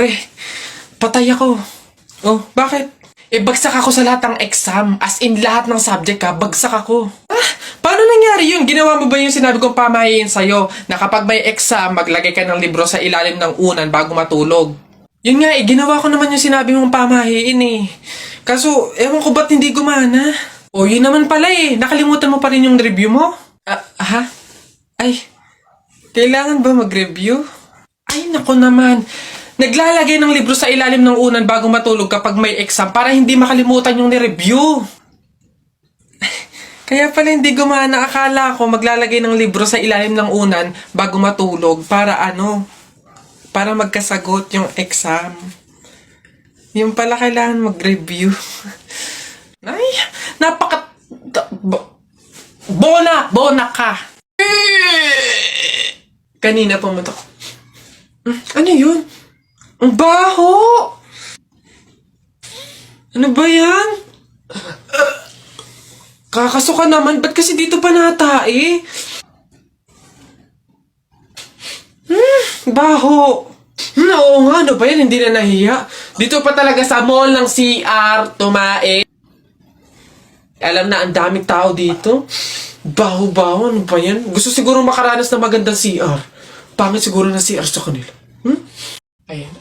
Eh, patay ako. Oh, bakit? Bagsak ako sa lahat ng exam. As in, lahat ng subject bagsak ako. Paano nangyari yun? Ginawa mo ba yung sinabi kong pamahiin sa'yo na kapag may exam, maglagay ka ng libro sa ilalim ng unan bago matulog? Yun nga ginawa ko naman yung sinabi mong pamahiin Kaso, ewan ko ba't hindi gumana? O, yun naman pala nakalimutan mo pa rin yung review mo? Ha? Ay, kailangan ba mag-review? Ay, nako naman. Naglalagay ng libro sa ilalim ng unan bago matulog kapag may exam para hindi makalimutan yung ni-review. Kaya pala hindi gumana. Akala ko maglalagay ng libro sa ilalim ng unan bago matulog para para magkasagot yung exam. Yung pala kailangan mag-review. Ay, Bona ka! Kanina pumunta ko. Ano yun? Ang baho! Ano ba yan? Kakasuka naman. Ba't kasi dito pa natae? Baho. Oo nga, ano ba yan? Hindi na nahiya. Dito pa talaga sa mall ng CR, tumae. Alam na, ang daming tao dito. Baho-baho, ano ba yan? Gusto siguro makaranas na magandang CR. Pangit siguro na CR sa kanila. Ayan.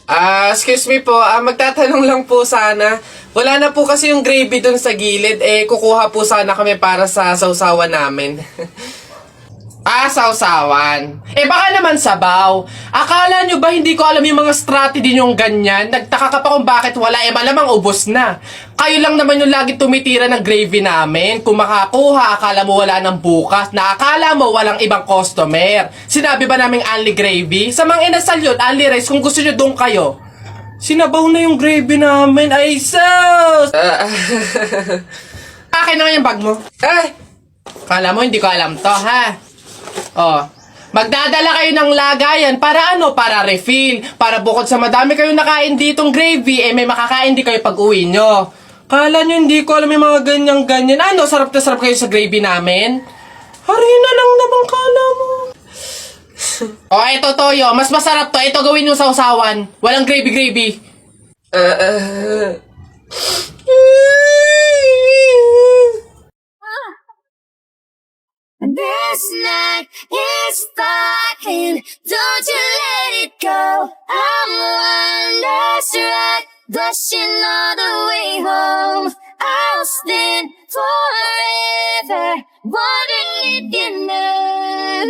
Excuse me po, magtatanong lang po sana. Wala na po kasi yung gravy dun sa gilid. Kukuha po sana kami para sa sausawan namin. Sausawan. Baka naman sabaw. Akala nyo ba hindi ko alam yung mga strategy nyong ganyan? Nagtaka ka pa kung bakit wala. Malamang ubos na. Kayo lang naman yung lagi tumitira ng gravy namin. Kung makakuha, akala mo wala ng bukas. Na akala mo walang ibang customer. Sinabi ba naming only gravy? Sa mga inasal yun, only rice. Kung gusto nyo doon kayo. Sinabaw na yung gravy namin. Ay, sus! Akin na nga yung bag mo. Kala mo hindi ko alam to, ha? Magdadala kayo ng lagayan para para refill. Para bukod sa madami kayong nakain ditong gravy, may makakain di kayo pag uwi nyo. Kala nyo hindi ko alam yung mga ganyan-ganyan. Sarap na sarap kayo sa gravy namin? Harina lang naman kala mo. Eto toyo, mas masarap to. Ito gawin nyo sa usawan. Walang gravy-gravy. This night is sparkling, don't you let it go. I'm one last ride, blushing all the way home. I'll stand forever, wondering if you know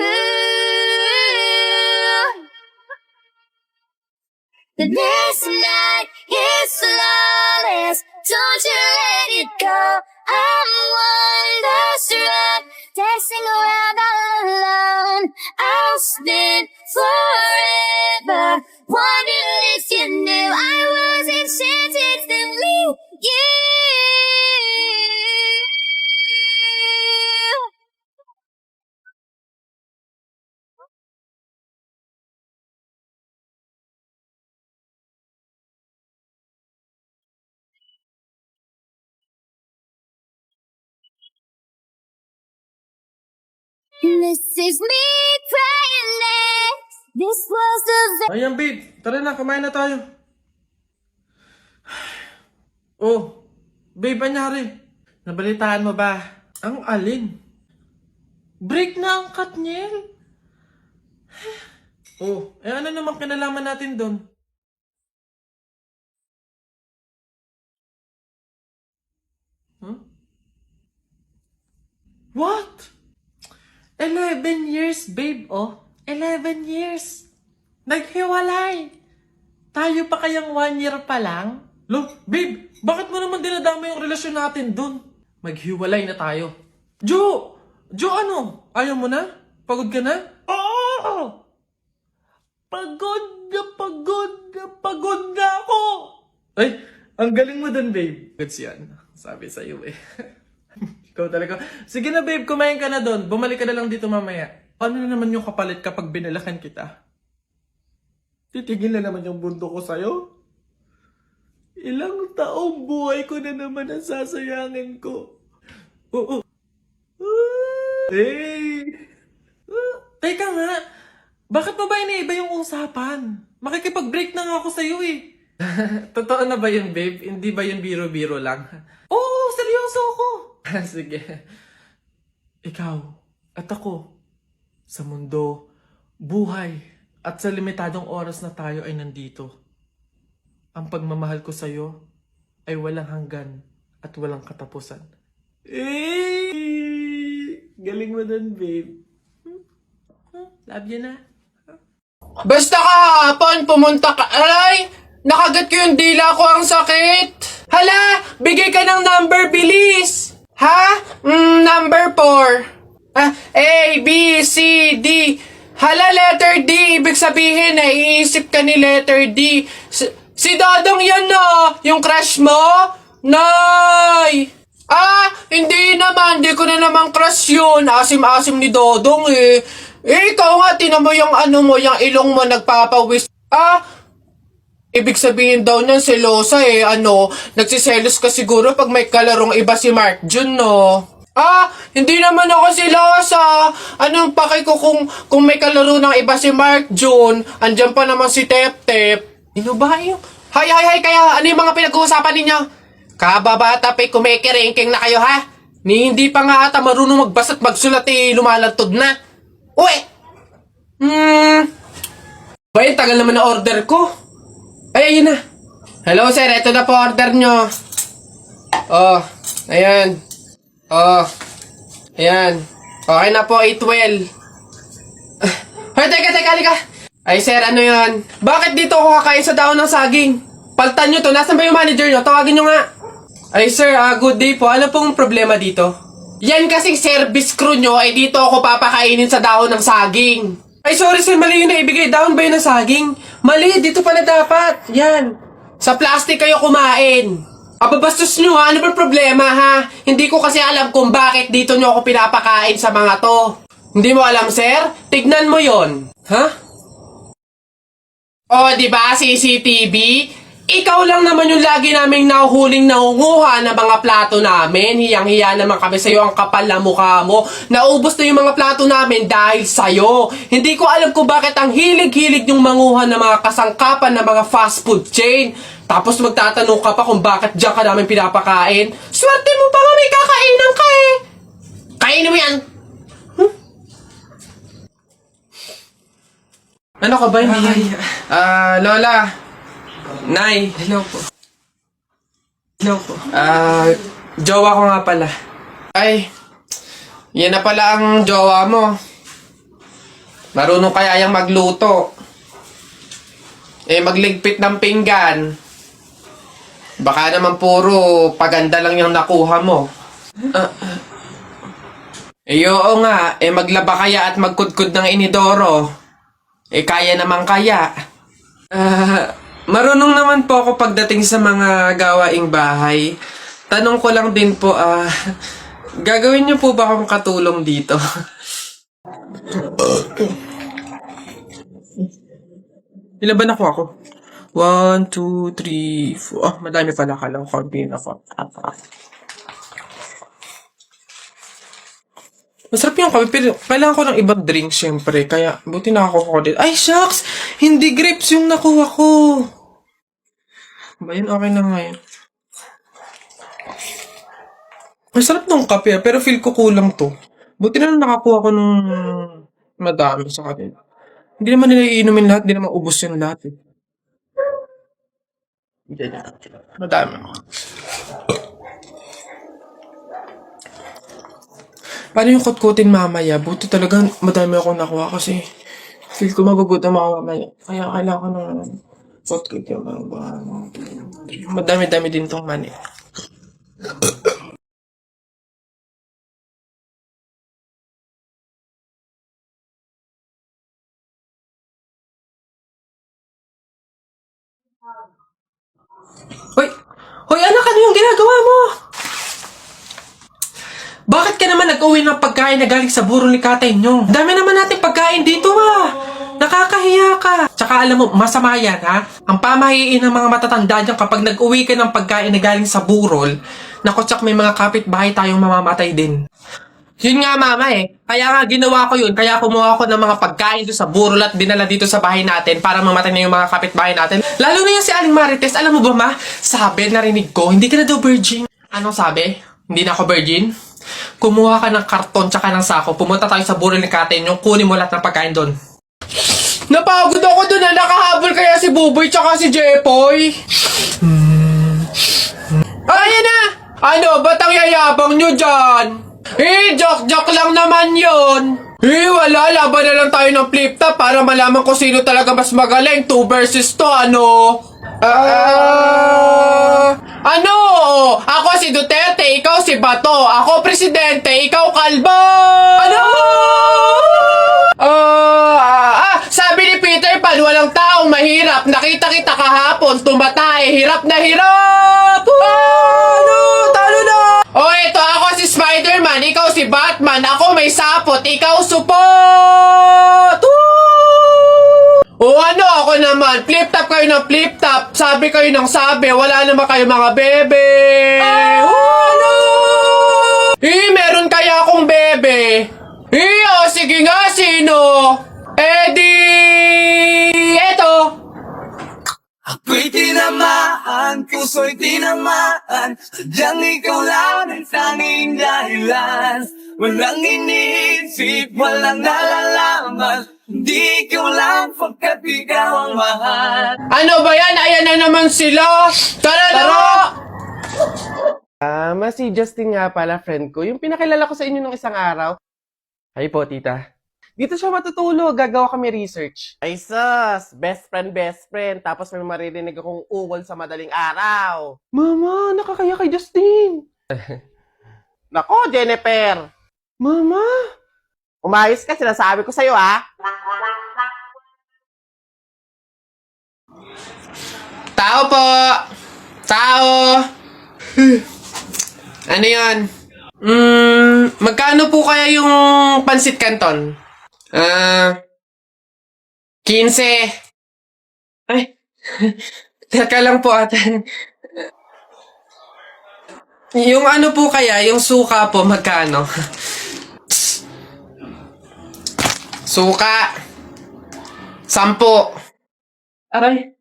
that this night is flawless, don't you let it go. I'm one last ride, dancing around all alone. I'll spend forever, wondering if you knew I was enchanted to leave you. This is me crying next. This was the Ayan, babe. Tara na, kumain na tayo. Babe, anyari? Nabalitaan mo ba? Ang alin? Break na ang Katniel. Ano naman kinalaman natin doon? What? 11 years, babe, 11 years. Naghiwalay. Tayo pa kayang 1 year pa lang? Babe, bakit mo naman dinadama yung relasyon natin dun? Maghiwalay na tayo. Jo, ano? Ayaw mo na? Pagod ka na? Oo! Pagod na ako! Ay, ang galing mo dun, babe. Goods yan. Sabi sa'yo Ikaw talaga. Sige na, babe, kumain ka na doon. Bumalik ka na lang dito mamaya. Ano na naman yung kapalit kapag binalakan kita? Titigil na naman yung bundo ko sa'yo? Ilang taong buhay ko na naman ang sasayangin ko. Teka nga. Bakit mo ba iniiba yung usapan? Makikipag-break na nga ako sa'yo eh. Totoo na ba yun, babe? Hindi ba yun biro-biro lang? Oo, seryoso ako. Sige. Ikaw at ako, sa mundo, buhay, at sa limitadong oras na tayo ay nandito. Ang pagmamahal ko sa'yo ay walang hanggan at walang katapusan. Galing mo dun, babe. Love you na. Basta kahapon, pumunta ka. Aray! Nakagat ko yung dila ko, ang sakit. Hala! Bigay ka ng number, bilis! Ha? Number 4. A, B, C, D. Hala, letter D. Ibig sabihin, naiisip ka ni letter D. Si Dodong yan na! Yung crush mo? Nay! Hindi naman. Hindi ko na naman crush yun. Asim-asim ni Dodong eh. Ikaw nga, tinan mo yung yung ilong mo nagpapawis. Ibig sabihin daw niyan selosa eh. Nagsiselos ka siguro pag may kalarong iba si Mark Jun, no? Hindi naman ako selosa. Anong paki ko kung may kalaro ng iba si Mark Jun? Andyan pa naman si Tep Tep. Ino ba yun? Hay, kaya ano yung mga pinag-uusapan ninyo? Kababata pa'y kumikiringking na kayo, ha? Hindi pa nga ata marunong magbasa't magsulat eh, lumalantod na. Uy! Bay, tagal naman na order ko. Ay, ayun na. Hello, sir. Ito na po order nyo. Ayan. Ayan. Okay na po, 812. Hoy, teka, halika. Ay, sir, ano yan? Bakit dito ako kakain sa daon ng saging? Paltan nyo to. Nasaan ba yung manager nyo? Tawagin nyo nga. Ay, sir, good day po. Ano pong problema dito? Yan kasing service crew nyo, ay dito ako papakainin sa dahon ng saging. Ay, sorry sir, mali yun na ibigay. Dahon ba yun ng saging? Mali, dito pala dapat. Yan. Sa plastic kayo kumain. Ababastos nyo ha, ano ba problema ha? Hindi ko kasi alam kung bakit dito nyo ako pinapakain sa mga to. Hindi mo alam, sir? Tignan mo yon. Ha? Diba, CCTV? Ikaw lang naman yung lagi naming nahuhuling nangunguha ng mga plato namin. Hiyang-hiya naman kami sa'yo, ang kapal na mukha mo. Naubos na yung mga plato namin dahil sa'yo. Hindi ko alam kung bakit ang hilig-hilig yung manguha ng mga kasangkapan ng mga fast food chain. Tapos magtatanong ka pa kung bakit diyan ka namin pinapakain. Swerte mo pa nga may kakainan ka eh. Kainin mo yan. Ano ka ba? Hindi. Lola. Nay. Hello po. Jowa ko nga pala. Ay, yan na pala ang jowa mo. Marunong kaya yung magluto. Magligpit ng pinggan. Baka naman puro paganda lang yung nakuha mo. Oo nga, maglaba kaya at magkudkud ng inidoro. Kaya naman kaya. Marunong naman po ako pagdating sa mga gawaing bahay. Tanong ko lang din po, gagawin niyo po ba akong katulong dito? Ilan ba nakuha ko? 1, 2, 3, 4. Madami pala. Kala ko kaunti na po. Masarap yung kape, pero kailangan ko ng ibang drink, syempre. Kaya, buti nakakuha ko din. Ay, shucks! Hindi grapes yung nakuha ko. Ba yun? Okay na nga yun. Masarap nung kape, pero feel ko kulang to. Buti na lang nakakuha ko nung madami sa kanila. Hindi naman nila iinumin lahat, hindi naman ubos yung lahat eh. Madami. Paano yung kutkutin mamaya? Buti talaga madami akong nakuha kasi feel ko magugutom ako mamaya. Kaya kailangan ko ng kutkut yung madami-dami din tong mani. Hoy anak, ano yung ginagawa mo? Bakit ka naman nag-uwi ng pagkain na galing sa burol ni tatay nyo? Dami naman natin pagkain dito Nakakahiya ka. Tsaka alam mo, masama yan ha? Ang pamahiin ng mga matatanda dyan kapag nag-uwi ka ng pagkain na galing sa burol, naku tsak may mga kapitbahay tayong mamamatay din. Yun nga mama eh. Kaya nga ginawa ko yun. Kaya kumuha ko ng mga pagkain doon sa burol at dinala dito sa bahay natin para mamatay na yung mga kapitbahay natin. Lalo na yung si Aling Marites. Alam mo ba ma? Sabi, narinig ko, hindi ka na daw virgin. Anong sabi? Hindi na ako virgin? Kumuha ka ng karton tsaka ng sako. Pumunta tayo sa burol ni Katen. Yung kunin mo lahat ng pagkain doon. Napagod ako doon na nakahabol kaya si Buboy tsaka si Jepoy. Ayan na! Ano? Ba't ang yayabang nyo dyan? Joke lang naman yun. Wala. Laban na lang tayo ng flip-top para malaman kung sino talaga mas magaling. 2 versus 2, ano? Ano? Ako si Duterte, ikaw si Bato. Ako presidente, ikaw kalbo. Ano? Sabi ni Peter Pan, walang taong mahirap. Nakita kita kahapon, tumatay. Hirap na hirap. Ano? Talo na. Eto ako si Spider-Man, ikaw si Batman. Ako may sapot, ikaw support. Ano ako naman? Flip-top kayo ng flip-top. Sabi kayo ng sabi. Wala naman kayo mga bebe. Ano? Meron kaya akong bebe. Sige nga, sino? Eto. Ako'y tinamaan, puso'y tinamaan. Sadyang ikaw lang ang tanging dahilan. Walang iniisip, walang nalalaman. Hindi ikaw lang pagkat ikaw ang mahal. Ano ba yan? Ayan na naman sila. Tara na! Si Justin nga pala, friend ko. Yung pinakilala ko sa inyo nung isang araw. Ay po, tita. Dito siya matutulog. Gagawa kami research. Ay sus! Best friend. Tapos may maririnig akong uwal sa madaling araw. Mama, nakakaya kay Justin. Nako, Jennifer. Mama. Umayos ka, sinasabi ko sa'yo, ha? Tao po! Tao! Ano yan? Magkano po kaya yung pansit canton? 15. Ay, teka lang po ate. Yung ano po kaya, yung suka po, magkano? Suka. 10. Aray.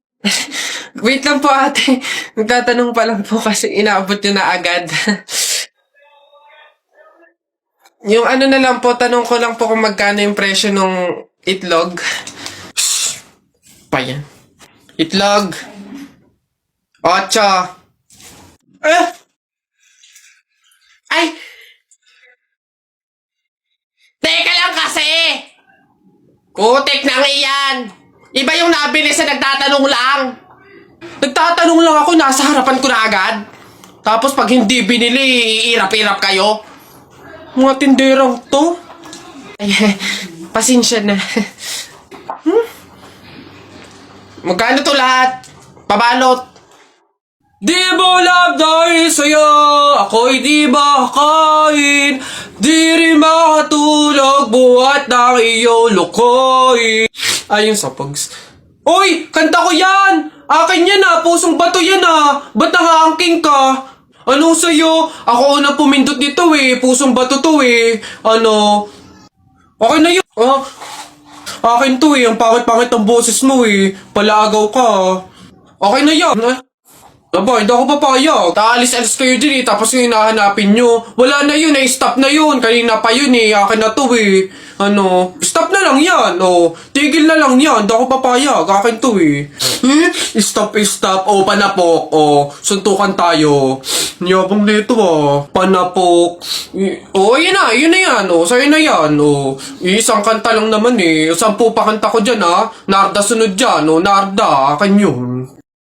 Wait lang po ate. Nagtatanong pa lang po kasi inaabot nyo na agad. Yung ano na lang po, tanong ko lang po kung magkano yung presyo nung itlog. Shhh. Pa yan. Itlog. 8. Ay! Teka lang kasi! Kutik na iyan! Iba yung nabili sa nagtatanong lang. Nagtatanong lang ako, nasa harapan ko na agad. Tapos pag hindi binili, iirap-irap kayo. Mga tinderang to. Ay, pasensya na. Magkano to lahat? Pabalot. Di mo love dahil sa'yo, ako'y di makakain. Di rin makatulog, buhat ng iyong lukoy. Ayun sa Pogs. Oy! Kanta ko yan! Akin yan ah! Pusong bato yan ah! Ba't nakaangking ka? Ano sa'yo? Ako unang pumindot dito eh. Pusong bato to eh. Ano? Okay na yun. Akin to eh. Ang pangit-pangit ang boses mo eh. Palaagaw ka. Okay na yan. Aba, hindi ako papayag. Taalis-alis kayo din eh. Tapos yung hinahanapin nyo. Wala na yun eh. Stop na yun. Kanina pa yun eh. Akin na to eh. Ano? Stop na lang yan. Tigil na lang yan. Hindi ako papayag. Akin to eh. Stop. Panapok. Suntukan tayo. Niyabang nito Panapok. Yun na yan. Sa'yo na yan. Isang kanta lang naman eh. 10 pa kanta ko dyan Narda sunod dyan. Narda. Akin yun.